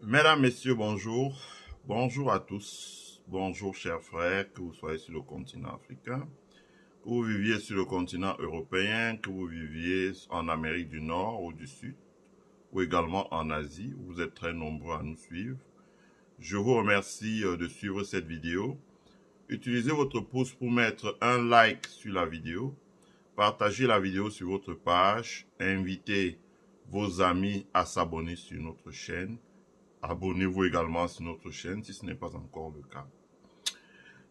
Mesdames, Messieurs, bonjour. Bonjour à tous. Bonjour, chers frères, que vous soyez sur le continent africain, que vous viviez sur le continent européen, que vous viviez en Amérique du Nord ou du Sud, ou également en Asie, où vous êtes très nombreux à nous suivre. Je vous remercie de suivre cette vidéo. Utilisez votre pouce pour mettre un like sur la vidéo. Partagez la vidéo sur votre page. Invitez vos amis à s'abonner sur notre chaîne. Abonnez-vous également sur notre chaîne si ce n'est pas encore le cas.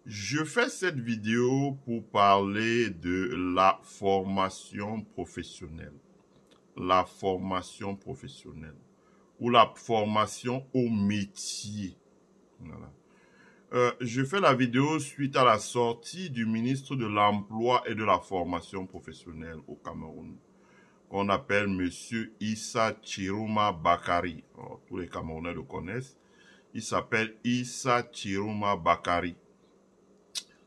Je fais cette vidéo pour parler de la formation professionnelle. La formation professionnelle ou la formation au métier. Voilà. Je fais la vidéo suite à la sortie du ministre de l'Emploi et de la formation professionnelle au Cameroun, qu'on appelle Monsieur Issa Chiroma Bakari. Alors, tous les Camerounais le connaissent. Il s'appelle Issa Chiroma Bakari.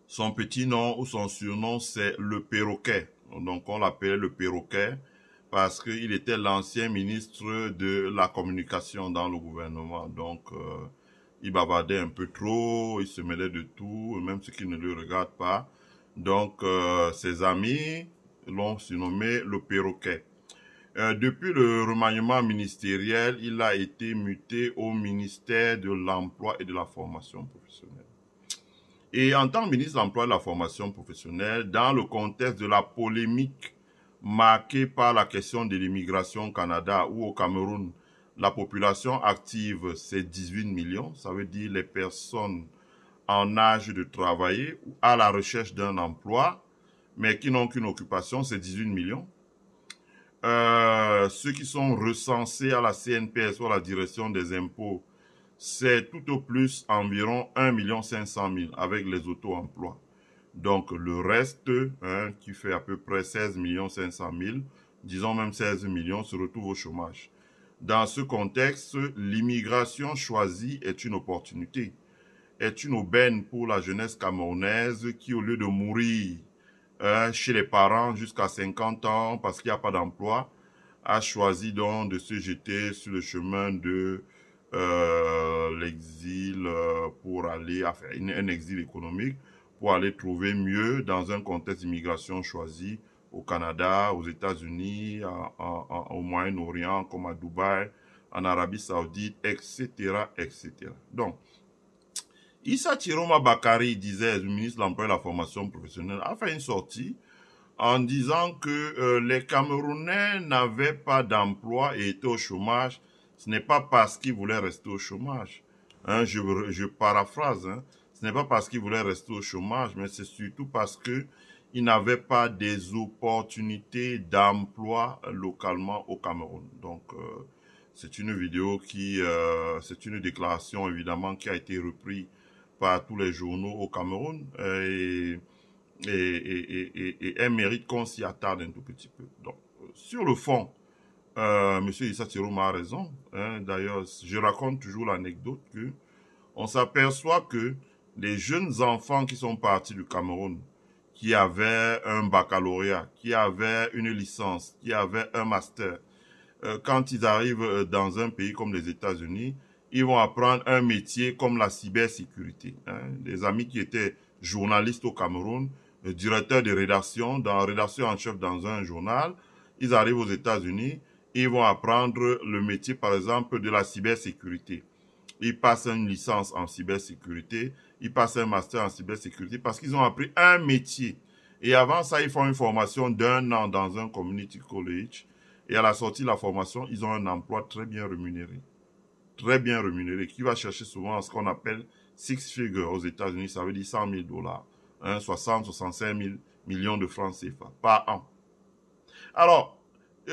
Son petit nom ou son surnom, c'est le perroquet. Donc, on l'appelait le perroquet parce qu'il était l'ancien ministre de la communication dans le gouvernement. Donc, il bavardait un peu trop, il se mêlait de tout, même ce qui ne le regarde pas. Donc, ses amis l'ont surnommé le perroquet. Depuis le remaniement ministériel, il a été muté au ministère de l'Emploi et de la formation professionnelle. Et en tant que ministre de l'Emploi et de la formation professionnelle, dans le contexte de la polémique marquée par la question de l'immigration au Canada ou au Cameroun, la population active, c'est 18 millions. Ça veut dire les personnes en âge de travailler ou à la recherche d'un emploi, mais qui n'ont qu'une occupation, c'est 18 millions. Ceux qui sont recensés à la CNPS ou à la direction des impôts, c'est tout au plus environ 1 500 000 avec les auto-emplois. Donc le reste, qui fait à peu près 16 500 000, disons même 16 millions, se retrouve au chômage. Dans ce contexte, l'immigration choisie est une opportunité, est une aubaine pour la jeunesse camerounaise qui, au lieu de mourir chez les parents jusqu'à 50 ans parce qu'il n'y a pas d'emploi, a choisi donc de se jeter sur le chemin de l'exil pour aller, enfin, un exil économique, pour aller trouver mieux dans un contexte d'immigration choisi au Canada, aux États-Unis, au Moyen-Orient, comme à Dubaï, en Arabie Saoudite, etc., etc. Donc, Issa Chiroma Bakari disait, le ministre de l'Emploi et de la formation professionnelle, a fait une sortie en disant que les Camerounais n'avaient pas d'emploi et étaient au chômage. Ce n'est pas parce qu'ils voulaient rester au chômage. Je paraphrase. Ce n'est pas parce qu'ils voulaient rester au chômage, mais c'est surtout parce qu'ils n'avaient pas des opportunités d'emploi localement au Cameroun. Donc, c'est une vidéo c'est une déclaration évidemment qui a été reprise par tous les journaux au Cameroun et elle mérite qu'on s'y attarde un tout petit peu. Donc, sur le fond, M. Issa Chiroma a raison. D'ailleurs, je raconte toujours l'anecdote que on s'aperçoit que les jeunes enfants qui sont partis du Cameroun, qui avaient un baccalauréat, qui avaient une licence, qui avaient un master, quand ils arrivent dans un pays comme les États-Unis, ils vont apprendre un métier comme la cybersécurité. Des amis qui étaient journalistes au Cameroun, directeurs de rédaction en chef dans un journal, ils arrivent aux États-Unis, ils vont apprendre le métier, par exemple, de la cybersécurité. Ils passent une licence en cybersécurité, ils passent un master en cybersécurité parce qu'ils ont appris un métier. Et avant ça, ils font une formation d'1 an dans un community college. Et à la sortie de la formation, ils ont un emploi très bien rémunéré. Très bien rémunéré, qui va chercher souvent ce qu'on appelle six figures aux États-Unis, ça veut dire 100 000 dollars, 65 000 millions de francs CFA par an. Alors,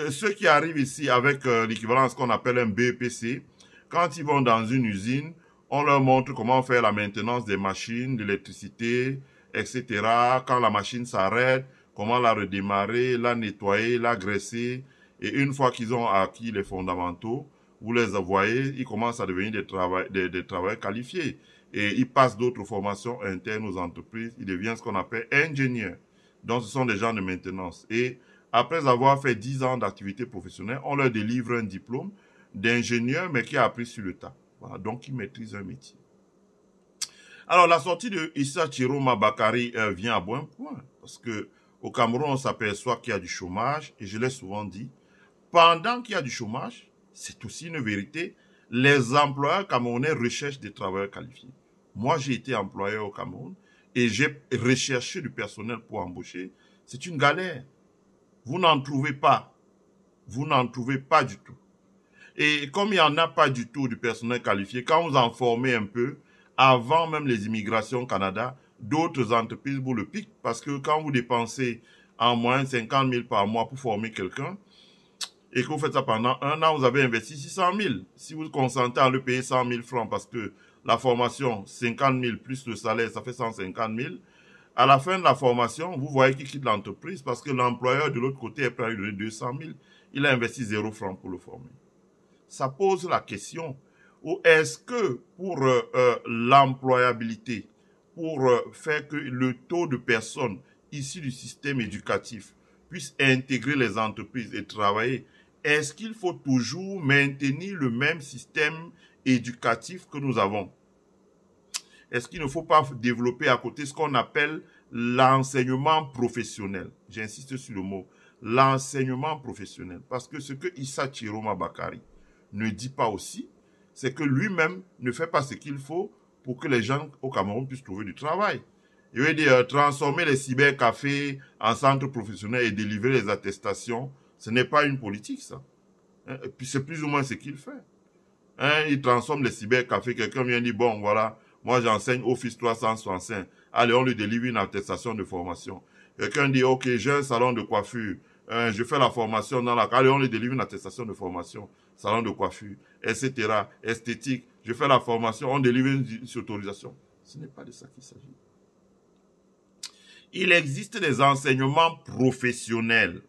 ceux qui arrivent ici avec l'équivalent de ce qu'on appelle un BPC, quand ils vont dans une usine, on leur montre comment faire la maintenance des machines, de l'électricité, etc. Quand la machine s'arrête, comment la redémarrer, la nettoyer, la graisser. Et une fois qu'ils ont acquis les fondamentaux, vous les voyez, ils commencent à devenir des travailleurs qualifiés. Et ils passent d'autres formations internes aux entreprises. Ils deviennent ce qu'on appelle ingénieurs. Donc, ce sont des gens de maintenance. Et après avoir fait 10 ans d'activité professionnelle, on leur délivre un diplôme d'ingénieur, mais qui a appris sur le tas. Voilà, donc il maîtrise un métier. Alors, la sortie de Issa Chiroma Bakari vient à bon point, parce que au Cameroun, on s'aperçoit qu'il y a du chômage, et je l'ai souvent dit, pendant qu'il y a du chômage, c'est aussi une vérité, les employeurs camerounais recherchent des travailleurs qualifiés. Moi, j'ai été employeur au Cameroun, et j'ai recherché du personnel pour embaucher. C'est une galère. Vous n'en trouvez pas. Vous n'en trouvez pas du tout. Et comme il n'y en a pas du tout du personnel qualifié, quand vous en formez un peu, avant même les immigrations au Canada, d'autres entreprises vous le piquent parce que quand vous dépensez en moyenne 50 000 par mois pour former quelqu'un et que vous faites ça pendant un an, vous avez investi 600 000. Si vous consentez à le payer 100 000 francs parce que la formation, 50 000 plus le salaire, ça fait 150 000. À la fin de la formation, vous voyez qu'il quitte l'entreprise parce que l'employeur de l'autre côté est prêt à lui donner 200 000. Il a investi 0 francs pour le former. Ça pose la question, ou est-ce que pour l'employabilité, pour faire que le taux de personnes issues du système éducatif puisse intégrer les entreprises et travailler, est-ce qu'il faut toujours maintenir le même système éducatif que nous avons? Est-ce qu'il ne faut pas développer à côté ce qu'on appelle l'enseignement professionnel? J'insiste sur le mot, l'enseignement professionnel. Parce que ce que Issa Chiroma Bakari ne dit pas aussi, c'est que lui-même ne fait pas ce qu'il faut pour que les gens au Cameroun puissent trouver du travail. Il veut dire transformer les cybercafés en centres professionnels et délivrer les attestations. Ce n'est pas une politique, ça. Et puis c'est plus ou moins ce qu'il fait. Il transforme les cybercafés. Quelqu'un vient dire, bon, voilà, moi j'enseigne Office 365. Allez, on lui délivre une attestation de formation. Quelqu'un dit, ok, j'ai un salon de coiffure. Je fais la formation dans la... Allez, on lui délivre une attestation de formation. Salon de coiffure, etc. Esthétique. Je fais la formation, on délivre une autorisation. Ce n'est pas de ça qu'il s'agit. Il existe des enseignements professionnels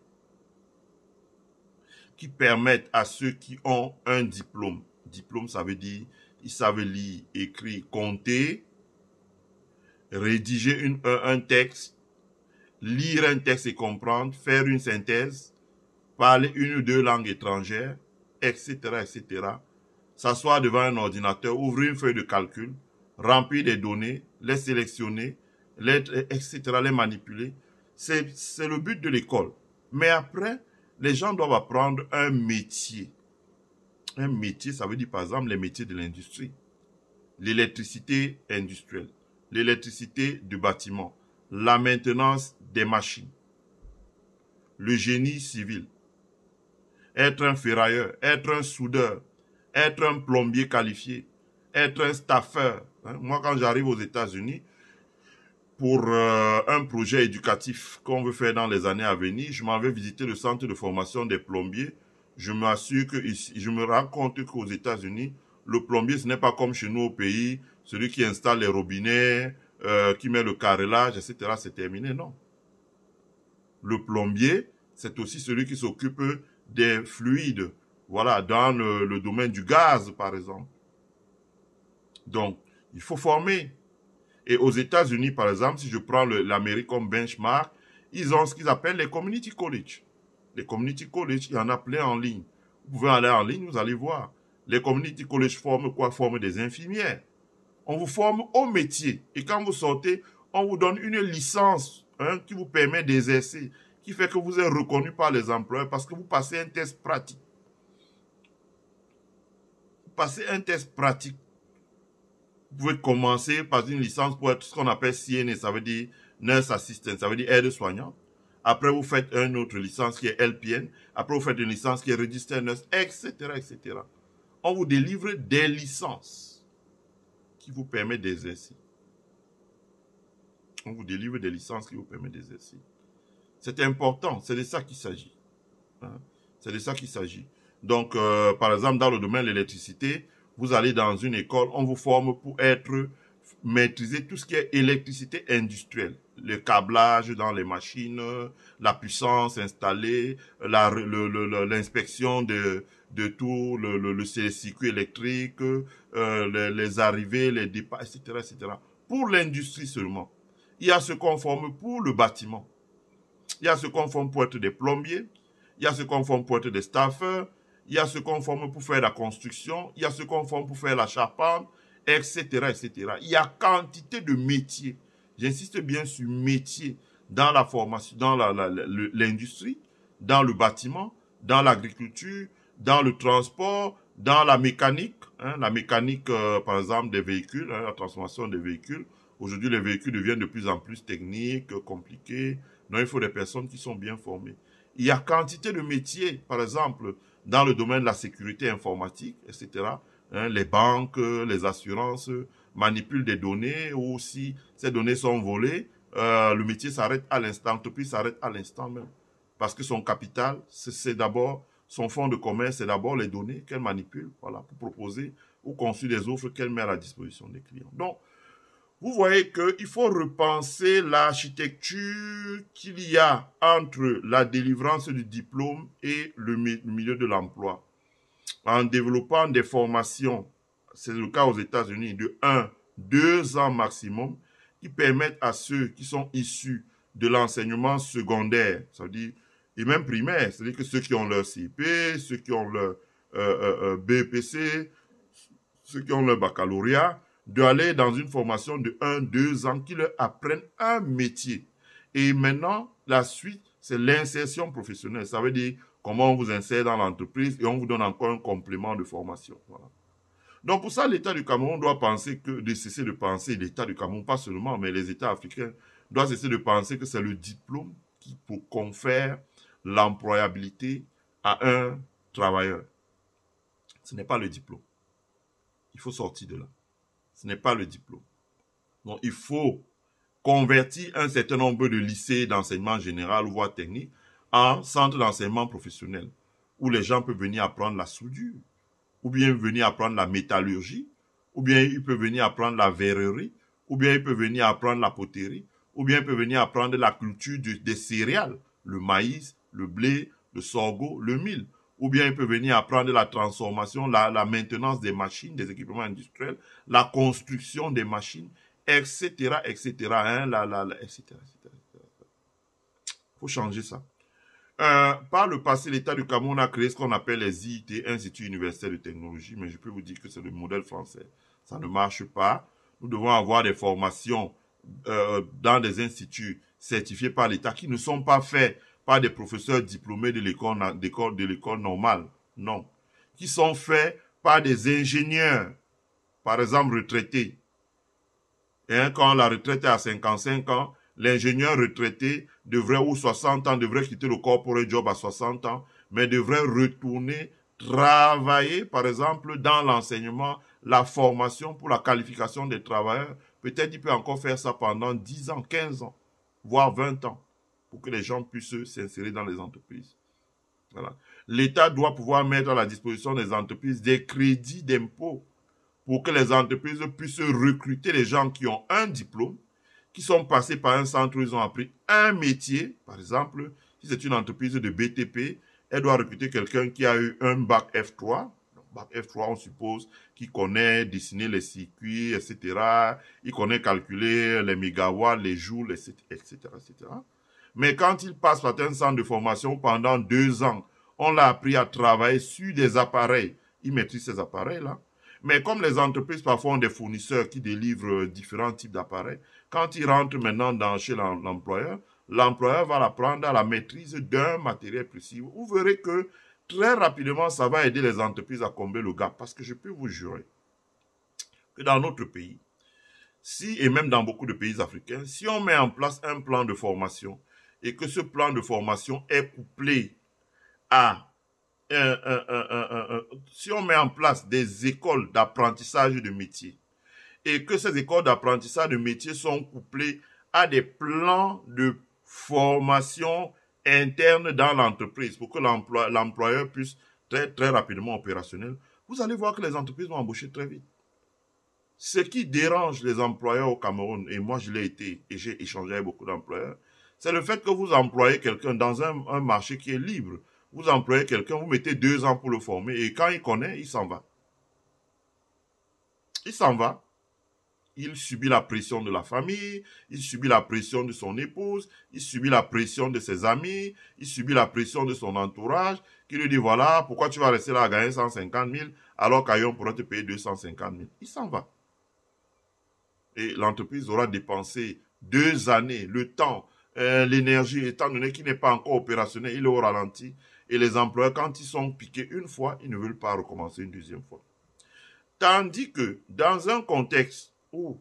qui permettent à ceux qui ont un diplôme. Diplôme, ça veut dire, ils savent lire, écrire, compter, rédiger un texte, lire un texte et comprendre, faire une synthèse, parler une ou deux langues étrangères, etc., etc. S'asseoir devant un ordinateur, ouvrir une feuille de calcul, remplir des données, les sélectionner, etc., les manipuler. C'est le but de l'école. Mais après, les gens doivent apprendre un métier. Un métier, ça veut dire par exemple les métiers de l'industrie. L'électricité industrielle, l'électricité du bâtiment, la maintenance des machines, le génie civil, être un ferrailleur, être un soudeur, être un plombier qualifié, être un staffeur. Moi, quand j'arrive aux États-Unis, pour un projet éducatif qu'on veut faire dans les années à venir, je m'en vais visiter le centre de formation des plombiers. Je m'assure que ici, je me rends compte qu'aux États-Unis, le plombier, ce n'est pas comme chez nous au pays, celui qui installe les robinets, qui met le carrelage, etc. C'est terminé, non. Le plombier, c'est aussi celui qui s'occupe des fluides, voilà, dans le domaine du gaz, par exemple. Donc, il faut former. Et aux États-Unis, par exemple, si je prends l'Amérique comme benchmark, ils ont ce qu'ils appellent les community college. Les community college, il y en a plein en ligne. Vous pouvez aller en ligne, vous allez voir. Les community college forment quoi? Forment des infirmières. On vous forme au métier. Et quand vous sortez, on vous donne une licence qui vous permet d'exercer, qui fait que vous êtes reconnu par les employeurs parce que vous passez un test pratique. Vous passez un test pratique. Vous pouvez commencer par une licence pour être ce qu'on appelle CNA, ça veut dire Nurse Assistant, ça veut dire aide-soignant. Après, vous faites une autre licence qui est LPN. Après, vous faites une licence qui est Registered Nurse, etc., etc. On vous délivre des licences qui vous permettent d'exercer. On vous délivre des licences qui vous permettent d'exercer. C'est important, c'est de ça qu'il s'agit. Hein? C'est de ça qu'il s'agit. Donc, par exemple, dans le domaine de l'électricité, vous allez dans une école, on vous forme pour maîtriser tout ce qui est électricité industrielle. Le câblage dans les machines, la puissance installée, l'inspection de tout, les circuits électriques, les arrivées, les départs, etc., etc. Pour l'industrie seulement. Il y a ce qu'on forme pour le bâtiment. Il y a ce qu'on forme pour être des plombiers. Il y a ce qu'on forme pour être des staffeurs. il y a ceux qu'on forme pour faire la construction, il y a ceux qu'on forme pour faire la charpente, etc., etc. Il y a quantité de métiers. J'insiste bien sur métiers dans la formation, dans l'industrie, dans le bâtiment, dans l'agriculture, dans le transport, dans la mécanique, par exemple, des véhicules, la transformation des véhicules. Aujourd'hui, les véhicules deviennent de plus en plus techniques, compliqués. Donc, il faut des personnes qui sont bien formées. Il y a quantité de métiers, par exemple, dans le domaine de la sécurité informatique, etc. Les banques, les assurances manipulent des données, ou si ces données sont volées, le métier s'arrête à l'instant, l'entreprise s'arrête à l'instant même. Parce que son capital, c'est d'abord, son fonds de commerce, c'est d'abord les données qu'elle manipule, voilà, pour proposer ou construire des offres qu'elle met à la disposition des clients. Donc, vous voyez qu'il faut repenser l'architecture qu'il y a entre la délivrance du diplôme et le milieu de l'emploi. En développant des formations, c'est le cas aux États-Unis, de 2 ans maximum, qui permettent à ceux qui sont issus de l'enseignement secondaire, ça veut dire, et même primaire, c'est-à-dire que ceux qui ont leur CIP, ceux qui ont leur BPC, ceux qui ont leur baccalauréat, d'aller dans une formation de 2 ans qui leur apprennent un métier. Et maintenant, la suite, c'est l'insertion professionnelle. Ça veut dire comment on vous insère dans l'entreprise et on vous donne encore un complément de formation. Voilà. Donc pour ça, l'État du Cameroun doit cesser de penser, l'État du Cameroun, pas seulement, mais les États africains doivent cesser de penser que c'est le diplôme qui confère l'employabilité à un travailleur. Ce n'est pas le diplôme. Il faut sortir de là. Ce n'est pas le diplôme. Donc il faut convertir un certain nombre de lycées d'enseignement général ou voire technique en centres d'enseignement professionnel, où les gens peuvent venir apprendre la soudure, ou bien venir apprendre la métallurgie, ou bien ils peuvent venir apprendre la verrerie, ou bien ils peuvent venir apprendre la poterie, ou bien ils peuvent venir apprendre la culture des céréales, le maïs, le blé, le sorgho, le mil, ou bien ils peuvent venir apprendre la transformation, la maintenance des machines, des équipements industriels, la construction des machines, etc., etc., etc., etc. Il faut changer ça. Par le passé, l'État du Cameroun a créé ce qu'on appelle les IIT, Instituts universitaires de technologie, mais je peux vous dire que c'est le modèle français. Ça ne marche pas. Nous devons avoir des formations dans des instituts certifiés par l'État qui ne sont pas faits par des professeurs diplômés de l'école normale. Non. Qui sont faits par des ingénieurs, par exemple retraités. Et quand la retraite est à 55 ans, l'ingénieur retraité devrait, ou 60 ans, devrait quitter le corporate job à 60 ans, mais devrait retourner travailler, par exemple, dans l'enseignement, la formation pour la qualification des travailleurs. Peut-être il peut encore faire ça pendant 10 ans, 15 ans, voire 20 ans, pour que les gens puissent s'insérer dans les entreprises. Voilà. L'État doit pouvoir mettre à la disposition des entreprises des crédits d'impôt pour que les entreprises puissent recruter les gens qui ont un diplôme, qui sont passés par un centre où ils ont appris un métier. Par exemple, si c'est une entreprise de BTP, elle doit recruter quelqu'un qui a eu un bac F3. Donc, bac F3, on suppose qu'il connaît dessiner les circuits, etc. Il connaît calculer les mégawatts, les joules, etc., etc. Mais quand il passe par un centre de formation pendant 2 ans, on l'a appris à travailler sur des appareils. Il maîtrise ces appareils-là. Mais comme les entreprises parfois ont des fournisseurs qui délivrent différents types d'appareils, quand ils rentrent maintenant chez l'employeur, l'employeur va l'apprendre à la maîtrise d'un matériel précis. Vous verrez que très rapidement, ça va aider les entreprises à combler le gap. Parce que je peux vous jurer que dans notre pays, et même dans beaucoup de pays africains, si on met en place un plan de formation et que ce plan de formation est couplé à si on met en place des écoles d'apprentissage de métiers et que ces écoles d'apprentissage de métiers sont couplées à des plans de formation interne dans l'entreprise pour que l'employeur puisse être très rapidement opérationnel, vous allez voir que les entreprises vont embaucher très vite. Ce qui dérange les employeurs au Cameroun, et moi je l'ai été et j'ai échangé avec beaucoup d'employeurs, c'est le fait que vous employez quelqu'un dans un marché qui est libre. Vous employez quelqu'un, vous mettez 2 ans pour le former et quand il connaît, il s'en va. Il s'en va. il subit la pression de la famille, il subit la pression de son épouse, il subit la pression de ses amis, il subit la pression de son entourage, qui lui dit, voilà, pourquoi tu vas rester là à gagner 150 000 alors qu'ailleurs on pourrait te payer 250 000. Il s'en va. Et l'entreprise aura dépensé 2 années, le temps, l'énergie, étant donné qu'il n'est pas encore opérationnel, il est au ralenti. Et les employeurs, quand ils sont piqués une fois, ils ne veulent pas recommencer une deuxième fois. Tandis que dans un contexte où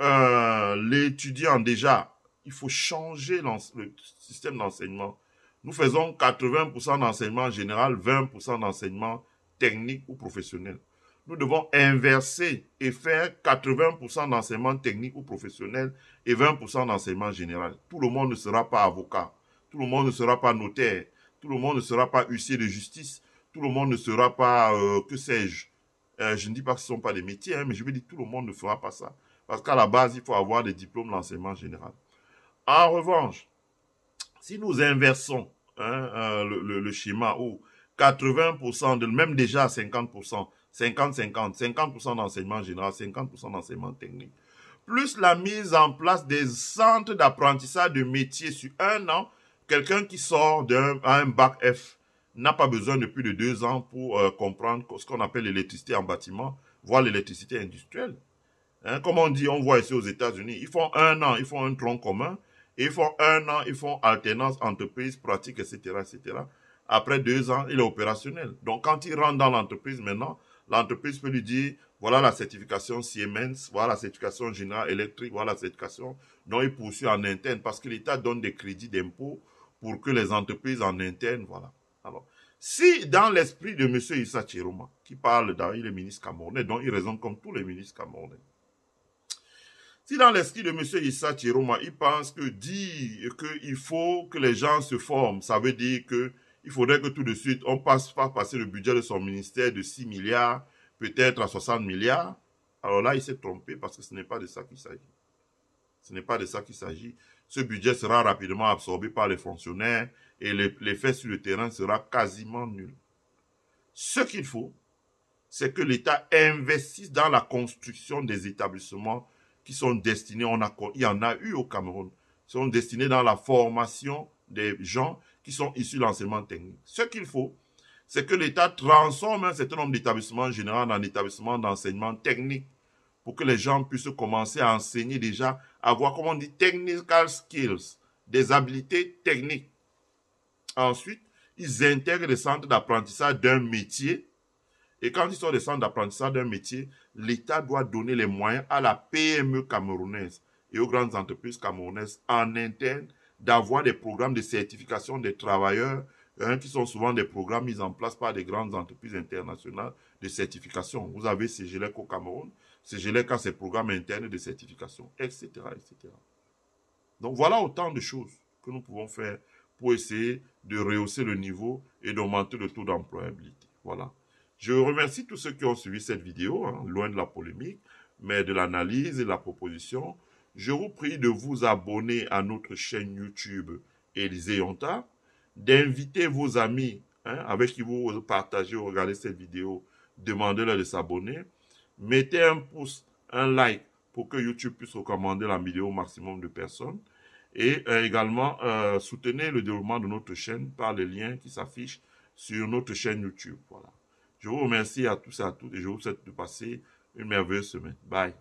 l'étudiant déjà, il faut changer le système d'enseignement. Nous faisons 80% d'enseignement général, 20% d'enseignement technique ou professionnel. Nous devons inverser et faire 80% d'enseignement technique ou professionnel et 20% d'enseignement général. Tout le monde ne sera pas avocat, tout le monde ne sera pas notaire, tout le monde ne sera pas huissier de justice, tout le monde ne sera pas, que sais-je. Je ne dis pas que ce ne sont pas des métiers, hein, mais je veux dire que tout le monde ne fera pas ça. Parce qu'à la base, il faut avoir des diplômes d'enseignement général. En revanche, si nous inversons le schéma où 80%, même déjà 50%, 50-50, 50% d'enseignement général, 50% d'enseignement technique, plus la mise en place des centres d'apprentissage de métiers sur 1 an, quelqu'un qui sort d'un bac F n'a pas besoin de plus de 2 ans pour comprendre ce qu'on appelle l'électricité en bâtiment, voire l'électricité industrielle. Hein, comme on dit, on voit ici aux États-Unis, ils font 1 an, ils font un tronc commun, et ils font 1 an, ils font alternance, entreprise, pratique, etc., etc. Après 2 ans, il est opérationnel. Donc, quand il rentre dans l'entreprise maintenant, l'entreprise peut lui dire, voilà la certification Siemens, voilà la certification General Electric, voilà la certification dont il poursuit en interne, parce que l'État donne des crédits d'impôt pour que les entreprises en interne, voilà. Alors, si dans l'esprit de M. Issa Chiroma, qui parle, il est ministre camerounais, donc il raisonne comme tous les ministres camerounais, si dans l'esprit de M. Issa Chiroma, il pense que dire qu'il faut que les gens se forment, ça veut dire qu'il faudrait que tout de suite, on passe par passer le budget de son ministère de 6 milliards, peut-être à 60 milliards, alors là, il s'est trompé parce que ce n'est pas de ça qu'il s'agit. Ce n'est pas de ça qu'il s'agit. Ce budget sera rapidement absorbé par les fonctionnaires et l'effet sur le terrain sera quasiment nul. Ce qu'il faut, c'est que l'État investisse dans la construction des établissements qui sont destinés, il y en a eu au Cameroun, sont destinés dans la formation des gens qui sont issus de l'enseignement technique. Ce qu'il faut, c'est que l'État transforme un certain nombre d'établissements généraux en établissements d'enseignement technique pour que les gens puissent commencer à enseigner déjà, avoir, comme on dit, technical skills, des habiletés techniques. Ensuite, ils intègrent les centres d'apprentissage d'un métier. Et quand ils sont des centres d'apprentissage d'un métier, l'État doit donner les moyens à la PME camerounaise et aux grandes entreprises camerounaises en interne d'avoir des programmes de certification des travailleurs, qui sont souvent des programmes mis en place par des grandes entreprises internationales de certification. Vous avez CEGELEC au Cameroun, CEGELEC a ses programmes internes de certification, etc., etc. Donc voilà autant de choses que nous pouvons faire pour essayer de rehausser le niveau et d'augmenter le taux d'employabilité. Voilà. Je remercie tous ceux qui ont suivi cette vidéo, hein, loin de la polémique, mais de l'analyse et de la proposition. Je vous prie de vous abonner à notre chaîne YouTube Élisée Yonta, d'inviter vos amis avec qui vous partagez ou regardez cette vidéo, demandez-leur de s'abonner. Mettez un pouce, un like pour que YouTube puisse recommander la vidéo au maximum de personnes. Et également, soutenez le développement de notre chaîne par les liens qui s'affichent sur notre chaîne YouTube. Voilà. Je vous remercie à tous et à toutes et je vous souhaite de passer une merveilleuse semaine. Bye.